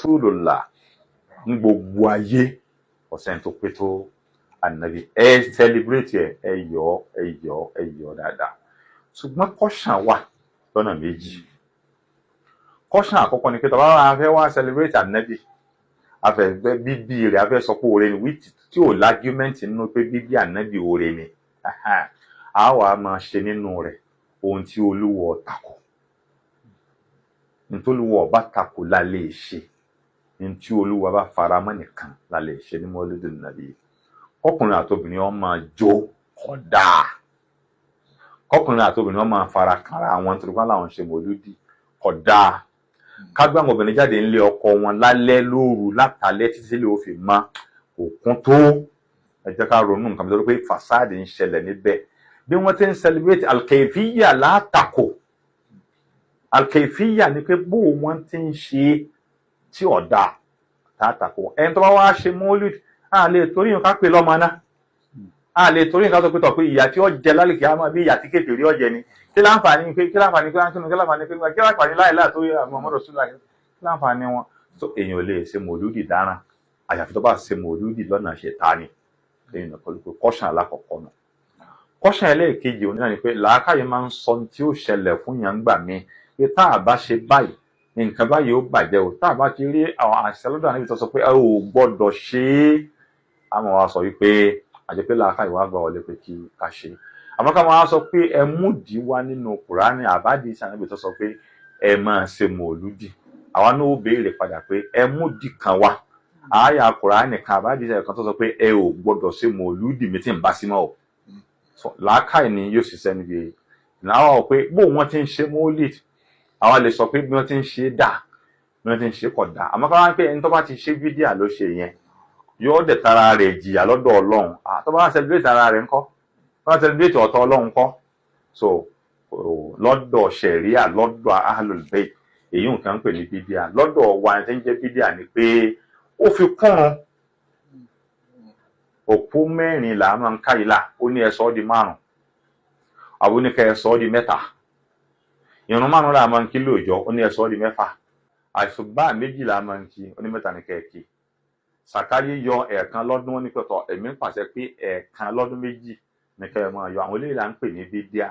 Rasulullah ní gbogbo ayé ọ̀sẹ̀ tó pé tó ànábì ẹ celebrate ẹ yọ̀ dáadáa ṣùgbọ́n caution wà lọ́nà méjì caution àkọ́kọ́ ni pé tọ́ba wa fẹ́ wá celebrate ànábì afẹ́ bíbí rẹ̀ afẹ́ sọ pé oore ni which tí ò lágúmẹ́ǹtì nínú pé bíbí ànábì oore ni a wà máa ṣe nínú rẹ̀ ohun tí olúwo tako nítorí olúwo ọba tako la lè ṣe ní tí olúwa bá faramọ́ nìkan la lè ṣe ní mọ́lídùn nàbí kọkùnrin àtobìnrin wọn máa jó kódà kọkùnrin àtobìnrin wọn máa fara kanra wọn nítorí wọn làwọn ṣe mọ́lídì kódà kágbé àwọn obìnrin jáde nílé ọkọ wọn lálẹ́ lóru látàlẹ́ títí sílé ó fi mọ́ òkun tó ẹ jẹ́ ká ronú nǹkan tó pé fàsáàdì ń ṣẹlẹ̀ níbẹ̀ bí wọ́n ti ń celebrate alkeifiya látàkò alkeifiya ni pé bó wọ́n ti ń ṣe tí ọ̀dà látàkò ẹni tó bá wá ṣe mọ́lúd a lè torí nǹkan pè lọ́mọ náà a lè torí nǹkan tó pé tọ̀ pé ìyà tí ó jẹ lálẹ́kì á máa bí ìyà tí kékeré ọ̀jẹ̀ ni kí láǹfààní láìláà tó yẹ àwọn ọmọdé sílá kí láǹfààní wọn tó èèyàn ò lè ṣe mọ́lúdì dáràn àyàfi tó bá ṣe mọ́lúdì lọ́nà ṣẹ̀tánì lẹ́yìn ọ̀pọ̀ lóko kọ́ṣàn alákọ̀ọ́kọ́ náà kọ́ṣàn ẹlẹ́ẹ̀kejì òní náà ni pé làákàyè máa ń sọ tí ó ṣẹlẹ̀ fún yàn gbà mí pé tá a bá ṣe báyìí nǹkan báyìí ó bàjẹ́ o tá a bá ti rí àwọn àṣẹ lọ́dọ̀ àníbi tó sọ pé ẹ ò gbọ́dọ̀ ṣe é àmọ́ wa sọ wípé àjẹpẹ́ làákàyè wa gbà wọlé pé kí ká ṣe àmọ́ ká máa sọ pé ẹ múdìí wá nínú Kùránì àbádìí sàníbi tó sọ pé ẹ máa ṣe mọ̀lúdì àwa náà ó béèrè padà pé ẹ múdìí kan wá àyà Kùránì kan àbádìí sàníbi kan tó sọ pé ẹ ò gbọ́dọ̀ ṣe mọ̀lúdì mi tí ń bá sí mọ́ o làákàyè ni yóò ṣiṣẹ́ níbi ìnáwó pé bó wọ́n ti ń ṣe mọ́lìd àwa lè sọ pé bí wọ́n ti ń ṣe dà bí wọ́n ti ń ṣe kọ̀ dà àmọ́ ká wá pé ẹni tó bá ti ṣe fídíà ló ṣe yẹn yóò dẹ̀ tara rẹ̀ jìyà lọ́dọ̀ Ọlọ́run tó bá celebrate ara rẹ̀ ńkọ́ tó bá celebrate ọ̀tọ̀ Ọlọ́run ńkọ́ so lọ́dọ̀ ṣẹ̀ríà lọ́dọ̀ ahlul bayt èyí nǹkan ń pè ní fídíà lọ́dọ̀ wa ẹni tí ń jẹ́ fídíà ni pé ó fi kúrun òpó mẹ́rin là máa ń ká ìlà ó ní ẹ sọ ọ́ di 5 àwọn oníkẹ́ ẹ sọ ọ́ di 3 ìrun 5 là máa ń kí lóòjọ́ ó ní ẹ sọ ọ́ di 6 àìsùbá 2 là máa ń kí ó ní 3 ní kẹ́ẹ̀kì sàkáyé yọ ẹ̀ẹ̀kan lọ́dún ó ní pẹ̀tọ̀ ẹ̀mí ń pàṣẹ pé ẹ̀ẹ̀kan lọ́dún 2 ní kẹ́ ẹ máa yọ àwọn eléyìí là ń pè ní bídíà